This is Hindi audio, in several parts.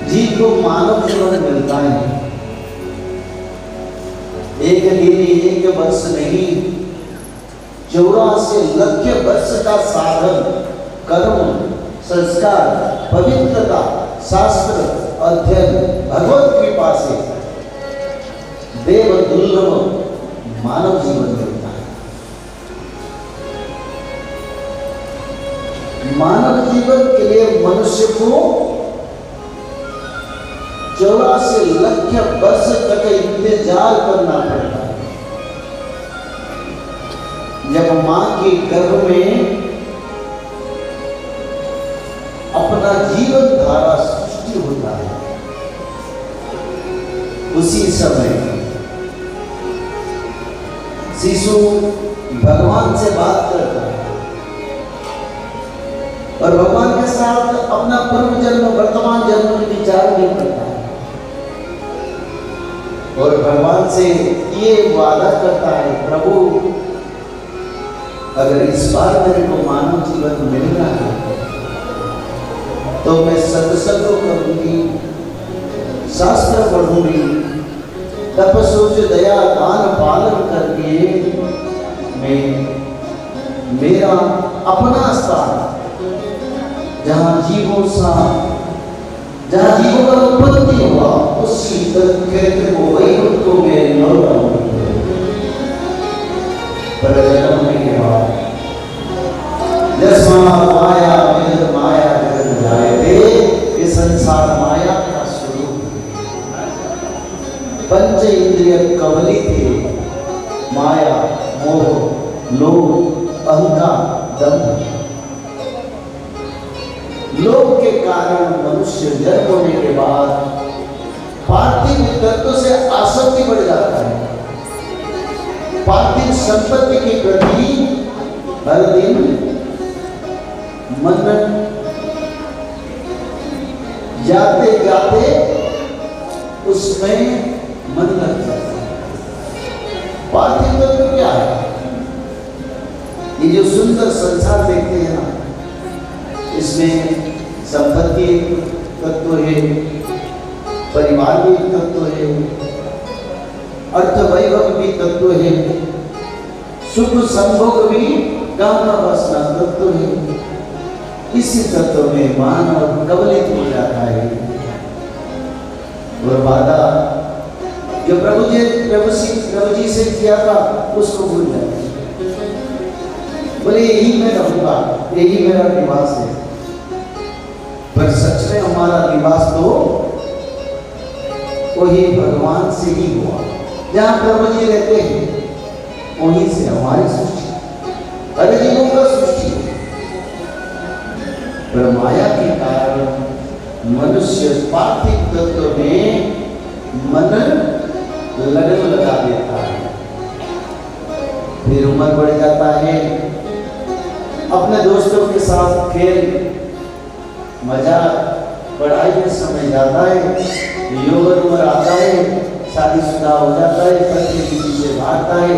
जिनको मानव जीवन मिलता है, एक दिन एक वर्ष नहीं, 84 लाख वर्ष का साधन, कर्म, संस्कार, पवित्रता, शास्त्र अध्ययन, भगवत कृपा से देव दुर्लभ मानव जीवन मिलता है। मानव जीवन के लिए मनुष्य को 84 लाख वर्ष तक इंतजार करना पड़ता है। जब मां के गर्भ में अपना जीवन धारा सृष्टि होता है, उसी समय शिशु भगवान से बात करता है और भगवान के साथ अपना पूर्व जन्म वर्तमान जन्म में विचार भी करता है और भगवान से ये वादा करता है, प्रभु अगर इस बार मेरे को मानव जीवन मिल रहा है तो मैं सत्संग करूंगी, शास्त्र पढ़ूंगी, तपस्या दया दान पालन करके मैं मेरा अपना स्थान जहाँ जीवों का उत्पत्ति हुआ उसी क्षेत्र को वैकुंठ को मैं लौटाऊंगी। पर जन्म के बाद यस्मात् माया वेद माया जगत जायते, ये संसार माया का स्वरूप है। पंच इंद्रिय कवली थे, माया, मोह, लोभ, अहंकार, दंभ। लोभ के कारण मनुष्य जन्म होने के बाद पार्थिव तत्व से आसक्ति बढ़ जाता है। पार्थिव संपत्ति के प्रति हर दिन मन जाते जाते उसमें मन लग जाता है। पार्थिव तत्व क्या है? ये जो सुंदर संसार देखते हैं ना, इसमें संपत्ति तत्व है, परिवार भी तत्व है, अर्थ वैभव भी तत्व है, सुख संभोग भी कामना वासना तत्व है। इसी तत्व में मानव कबलित हो जाता है और वादा जो प्रभु जी से किया था उसको भूल जाता है। बोले यही मैं रहूंगा, यही मेरा निवास है, पर सच में हमारा निवास तो वही भगवान से ही हुआ। जहाँ प्रभु जी रहते हैं वहीं से हमारी सृष्टि, हर जीवों का सृष्टि। पर माया के कारण मनुष्य पार्थिव तत्व में मन लगन लगा देता है, फिर उम्र बढ़ जाता है, अपने दोस्तों के साथ खेल मजा पढ़ाई में समय जाता है, यौवन उम्र आता है, शादीशुदा हो जाता है, पति किसी से भागता है,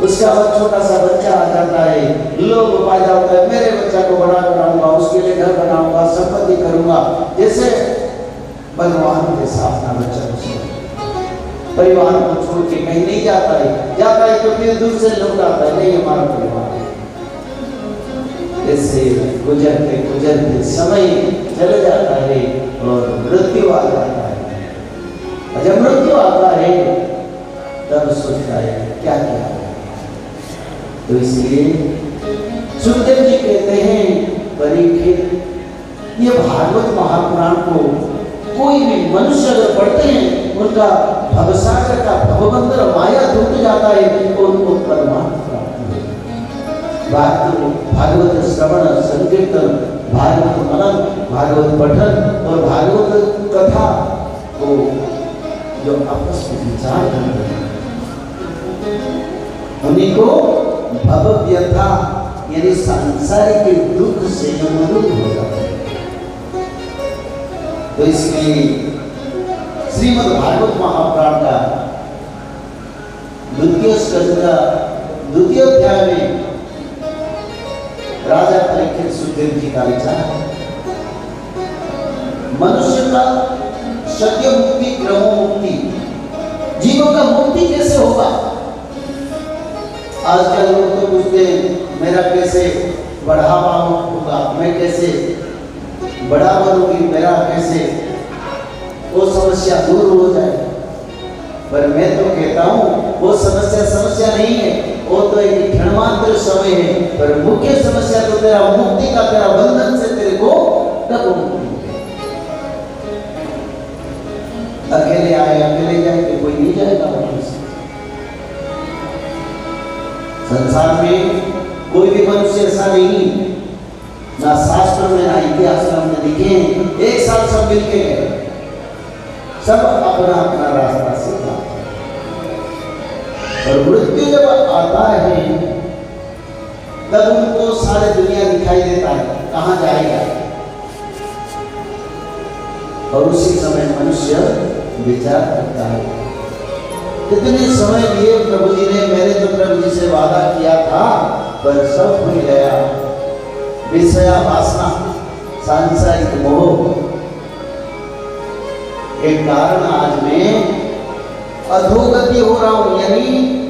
उसका बाद छोटा सा बच्चा आ जाता है, लोग पैदा होता है, मेरे बच्चा को बड़ा बनाऊंगा, उसके लिए घर बनाऊंगा, संपत्ति करूंगा, जैसे भगवान के साथ ना बच्चा परिवार को छोड़ के कहीं नहीं जाता है तो फिर दूर से लोग आता है, नहीं हमारा परिवार है। ऐसे गुजरते समय चले जाता है और मृत्यु आ जाता है। जब मृत्यु आता है तब सोचता है क्या किया। तो इसलिए सुखदेव जी कहते हैं, परीक्षित, ये भागवत महापुराण को कोई भी मनुष्य अगर पढ़ते हैं उनका भवसागर का भवबंधन माया टूट जाता है और उनको परमात्मा प्राप्त होता है। भागवत श्रवण संकीर्तन, भागवत मनन, भागवत पठन और भागवत कथा को जो आपस में विचार करते हैं उन्हीं को भव व्यथा यानी सांसारिक दुख से मुक्त हो जाता है। तो इसलिए श्रीमद् भागवत महापुराण का द्वितीय स्कंद का द्वितीय अध्याय में राजा परीक्षित सुखदेव जी का विचार है। मनुष्य का सत्य मुक्ति क्रमो मुक्ति, जीवों का मुक्ति कैसे होगा। आजकल लोग तो पूछते हैं मेरा कैसे बढ़ावा होगा, मैं कैसे बड़ा बनूंगी, मेरा कैसे वो समस्या दूर हो जाए। पर मैं तो कहता हूँ वो समस्या नहीं है, वो तो एक क्षणमात्र समय है। पर मुख्य समस्या तो तेरा मुक्ति का, तेरा बंधन से तेरे को तब मुक्ति। अकेले आए अकेले जाएंगे, कोई नहीं जाएगा वापस। संसार में कोई भी मनुष्य ऐसा नहीं, ना शास्त्र में ना इतिहास में हमने लिखे एक साथ सब मिलके गए, सब अपना अपना रास्ता सीखा। और मृत्यु जब आता है तब उनको सारे दुनिया दिखाई देता है कहां जाएगा। और उसी समय मनुष्य विचार करता है कितने समय लिए प्रभु जी ने, मैंने तो प्रभु जी से वादा किया था पर सब भूल गया। विषया वासना, सांसारिक मोह के कारण आज मैं अधोगति हो रहा हूं, यानी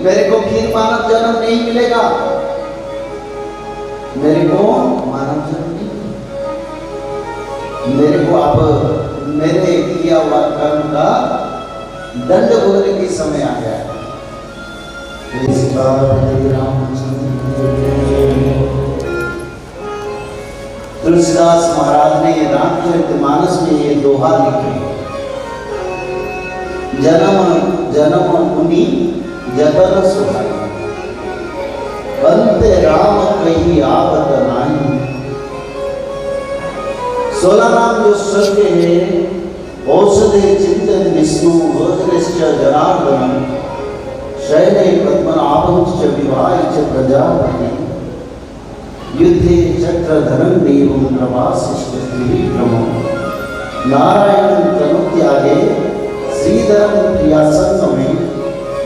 मेरे को फिर मानव जन्म नहीं मिलेगा, मेरे को मानव जन्म नहीं, मेरे को अब मेरे किया हुआ कर्म का दंड भोगने की समय आ गया है। तुलसीदास महाराज ने रामचरितमानस में ये दोहा लिखे, जन्म जन्म मुनि जतन सुहाई, अंत राम कही आवत नाही। 16 नाम जो सत्य है, औषधे चिंतन विष्णु भोजनश्च जनार्दन, शयने पद्मनाभंश्च विवाहश्च प्रजापति, युद्धे चक्रधरं देवं प्रवासिश्च त्रिविक्रमं, नारायणं तनुत्यागे श्रीधरं प्रियासंगमे,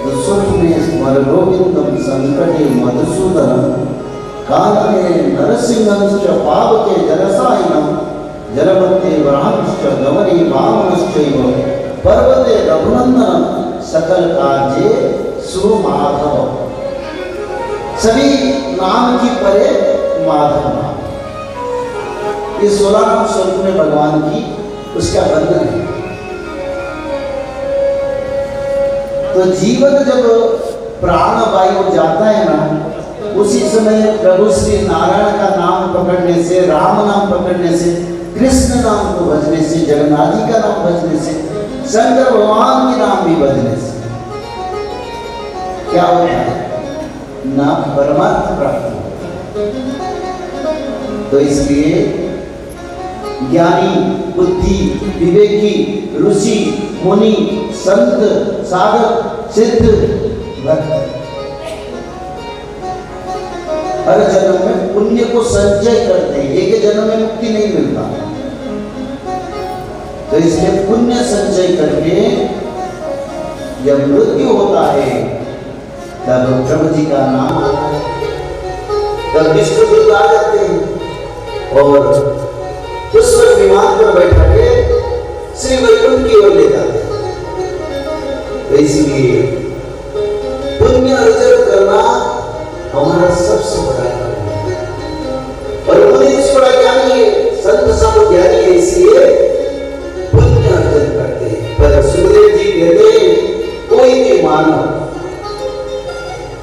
दुःस्वप्ने स्मर गोविंदं संकटे मधुसूदनं, कानने नरसिंहंश्च पावके जलसायिनं, जलमत्ते वरांश्च गमने वामनश्चैव, पर्वते रघुनंदनं, सकल कार्ये सुमाधव। सभी नाम की परे माधव नाम। ये 16 नाम स्वरूप में भगवान की उसका बंधन है। तो जीवन जब प्राण वायु जाता है ना, उसी समय प्रभु श्री नारायण का नाम पकड़ने से, राम नाम पकड़ने से, कृष्ण नाम को भजने से, जगन्नाथ जी का नाम भजने से, शंकर भगवान के नाम भी भजने से क्या होता है ना, परमार्थ प्राप्त होता। तो इसलिए ज्ञानी, बुद्धि, विवेकी, ऋषि, मुनि, संत, साधक, सिद्ध, भक्त हर जन्म में पुण्य को संचय करते हैं। एक जन्म में मुक्ति नहीं मिलता, तो इसलिए पुण्य संचय करके जब मृत्यु होता है तब प्रभु जी का नाम आता है, तब विष्णु दूत आ जाते हैं और पुष्प विमान पर बैठा के श्री वैकुंठ की ओर ले जाते हैं। तो इसलिए पुण्य अर्जन करना हमारा सबसे बड़ा काम है। और मुनि से बड़ा ज्ञानी है, संत सब ज्ञानी है, इसलिए पुण्य अर्जन करते हैं। पर सुखदेव जी कहते हैं कोई भी मानव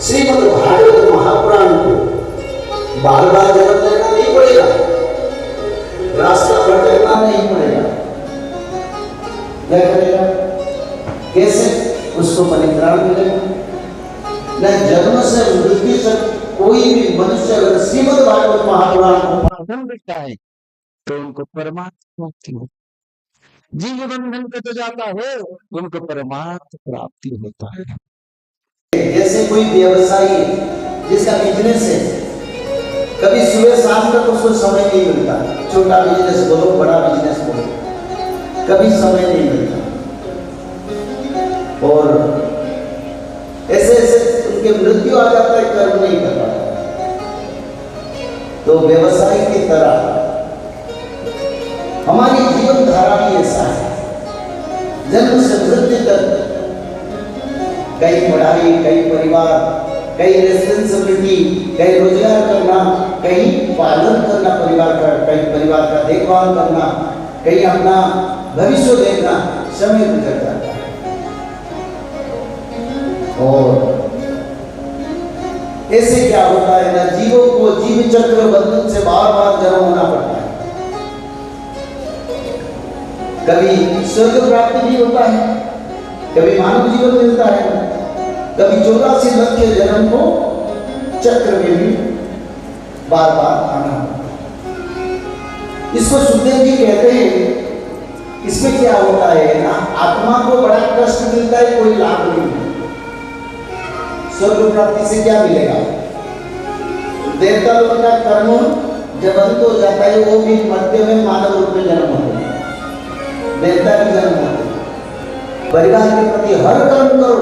श्रीमद् भागवत महापुराण को बार बार जन्म लेना नहीं पड़ेगा, रास्ता भटकना नहीं पड़ेगा। क्या करेगा, कैसे उसको परित्राण मिलेगा। न जन्म से मृत्यु तक कोई भी मनुष्य अगर श्रीमद् भागवत महापुराण को पढ़ लेता है तो उनको परमात्मा प्राप्ति होती। जीव बंधन कट जाता है, उनको परमात्मा प्राप्ति होता है। जैसे कोई व्यवसायी जिसका बिजनेस है, कभी सुबह शाम तक उसको समय नहीं मिलता, छोटा बिजनेस बोलो बड़ा बिजनेस बोलो, कभी समय नहीं मिलता। और ऐसे ऐसे उनके मृत्यु आ जाता है, कर्म नहीं कर पाता। तो व्यवसाय की तरह हमारी जीवन धारा भी ऐसा है। जन्म से मृत्यु तक कई पढ़ाई, कई परिवार, कई रेस्पॉन्सिबिलिटी, कई रोजगार करना, कहीं पालन करना परिवार का, कहीं परिवार का देखभाल करना, कहीं अपना भविष्य देखना, समय गुजर जाता है। और ऐसे क्या होता है ना, जीवों को जीव चक्र बंधन से बार बार जन्म होना पड़ता है। कभी स्वर्ग प्राप्ति भी होता है, कभी मानव जीवन मिलता है, कभी 84 लाख के जन्म को चक्र में भी बार बार आना। इसको सुखदेव जी कहते हैं, इसमें क्या होता है ना, आत्मा को बड़ा कष्ट मिलता है, कोई लाभ नहीं है। स्वर्ग प्राप्ति से क्या मिलेगा? देवता लोगों का कर्म जब अंत हो जाता है, वो भी मध्य में मानव रूप में जन्म होते हैं, देवता भी जन्म होते हैं। परिवार के प्रति हर कर्म करो,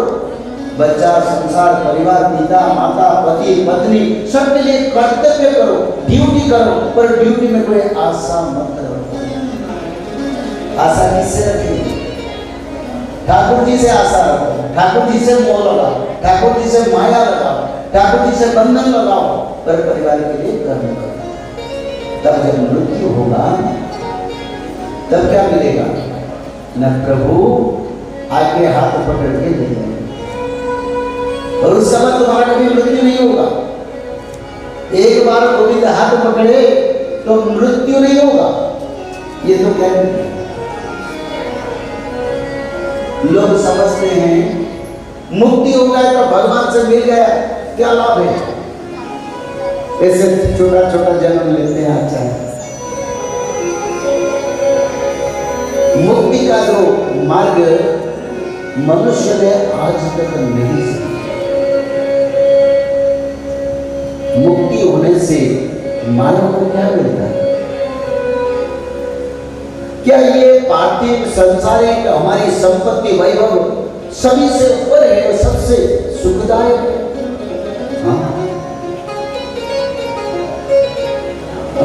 बच्चा, संसार, परिवार, पिता, माता, पति, पत्नी, सबके लिए कर्तव्य करो, ड्यूटी करो, पर ड्यूटी में कोई आशा मत रखो। आशा किससे रखी? ठाकुर जी से आशा रखो, ठाकुर जी से मोह लगाओ, ठाकुर जी से माया लगाओ, ठाकुर जी से बंधन लगाओ, पर परिवार के लिए कर्म करो। तब जब मृत्यु होगा तब क्या मिलेगा? न प्रभु आगे हाथ पकड़ के ले जाएंगे, और उस समय तुम्हारा कभी मृत्यु नहीं होगा। एक बार गोविंद हाथ पकड़े तो मृत्यु नहीं होगा। ये तो कहते लोग समझते हैं मुक्ति हो गया तो भगवान से मिल गया, क्या लाभ है? ऐसे छोटा छोटा जन्म लेते हैं। अच्छा, मुक्ति का जो मार्ग मनुष्य ने आज तक नहीं सीखा। मुक्ति होने से मानव को क्या मिलता है? क्या ये पार्थिव संसारिक हमारी संपत्ति वैभव सभी से ऊपर है और सबसे सुखदायक है? हाँ,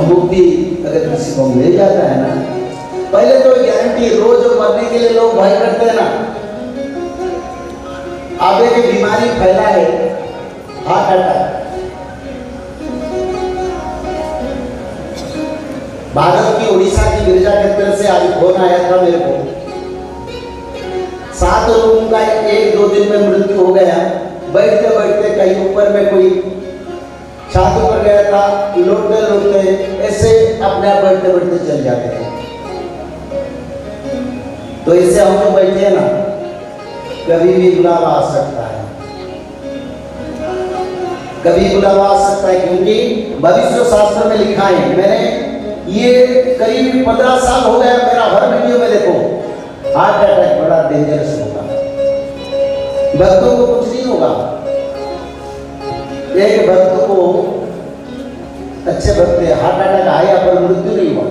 मुक्ति अगर किसी को मिल जाता है ना, पहले तो गारंटी, रोज मरने के लिए लोग भय करते हैं ना। आप एक बीमारी फैला है, हार्ट अटैक। भारत की उड़ीसा की गिरिजा क्षेत्र से आज फोन आया था मेरे को, 7 लोगों का 1-2 दिन में मृत्यु हो गया। बैठते बैठते कहीं ऊपर में कोई छत पर गया था, लौटते लौटते ऐसे अपने आप बैठते बैठते चल जाते थे। तो इससे हम लोग बैठे हैं ना, कभी भी बुलावा आ सकता है, कभी बुलावा आ सकता है, क्योंकि भविष्य शास्त्र में लिखा है। मैंने ये करीब 15 साल हो गया, मेरा हर वीडियो में देखो, हार्ट अटैक बड़ा डेंजरस होगा, भक्तों को कुछ नहीं होगा। एक भक्त को, अच्छे भक्त हार्ट अटैक आया पर मृत्यु नहीं हुआ,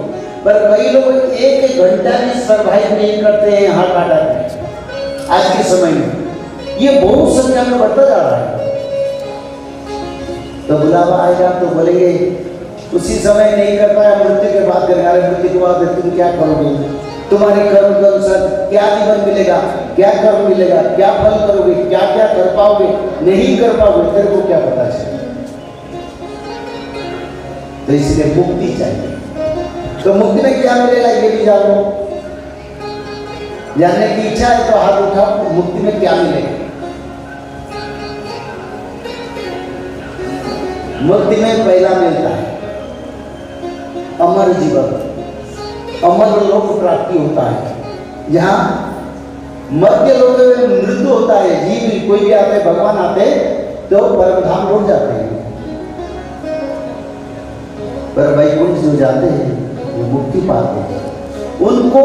पर कई लोग 1 घंटा भी सर्वाइव नहीं करते हैं हार्ट अटैक में आज के समय में। ये बहुत संख्या में बढ़ता जा रहा है। तो बुलावा आएगा तो बोलेंगे, उसी समय नहीं कर पाया, मृत्यु के बाद करेगा। मृत्यु के बाद तुम क्या करोगे? तुम्हारे कर्म के अनुसार क्या जीवन मिलेगा, क्या कर्म मिलेगा, क्या फल करोगे, क्या क्या कर पाओगे, नहीं कर पाओगे, तेरे को क्या पता चले? तो इसलिए मुक्ति चाहिए। तो मुक्ति में क्या मिलेगा ये भी जानो, जानने की इच्छा है तो हाथ उठाओ। मुक्ति में क्या मिलेगा? मुक्ति में पहला मिलता है अमर जीवन, अमर लोक प्राप्ति होता है, जहां मध्य लोक में मृत्यु होता है। जीव कोई भी आते, भगवान आते तो परम धाम लौट जाते हैं, पर वैकुंठ जो जाते हैं वो मुक्ति पाते हैं। उनको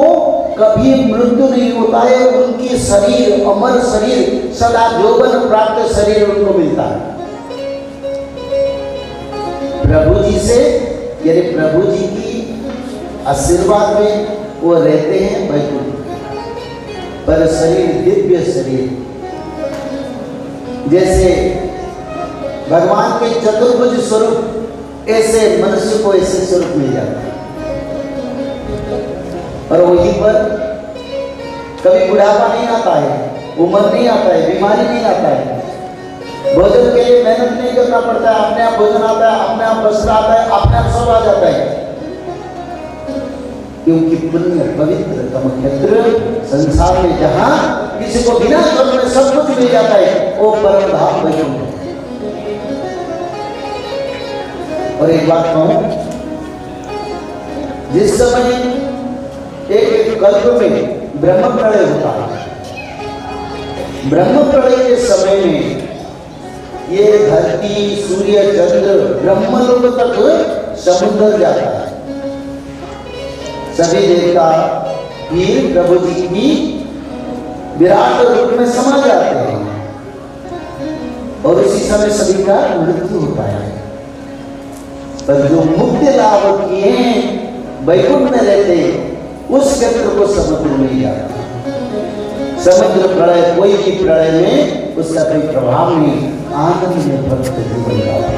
कभी मृत्यु नहीं होता है, उनकी शरीर अमर शरीर, सदा यौवन प्राप्त शरीर उनको मिलता है प्रभु जी से। यानी प्रभु जी की आशीर्वाद में वो रहते हैं वैकुंठ, पर शरीर दिव्य शरीर, जैसे भगवान के चतुर्भुज स्वरूप, ऐसे मनुष्य को ऐसे स्वरूप मिल जाता है। और वहीं पर कभी बुढ़ापा नहीं आता है, उम्र नहीं आता है, बीमारी नहीं आता है। भोजन के लिए मेहनत नहीं करना पड़ता है, अपने आप भोजन आता है, अपने आप वस्त्र आता है, अपने आप सब आ जाता है। क्योंकि पुण्य पवित्र तम क्षेत्र, संसार में जहां किसी को बिना कर्म में सब कुछ मिल जाता है, वो परम धाम वैकुंठ है। और एक बात कहूं, जिस समय एक कल्प में ब्रह्म प्रलय होता है, ब्रह्म प्रलय के समय में ये धरती, सूर्य, चंद्र ब्रह्मलोक तक समुद्र जाता है। सभी देवता फिर प्रभु जी की विराट रूप में समा जाते हैं और उसी समय सभी का मृत्यु होता है। पर जो मुक्ति लाभ किए वैकुंठ में रहते, उस क्षेत्र को समुद्र में जाता। समुद्र प्रलय, कोई भी प्रलय में उसका कोई प्रभाव नहीं, आनंद में भक्त जीवन जाता।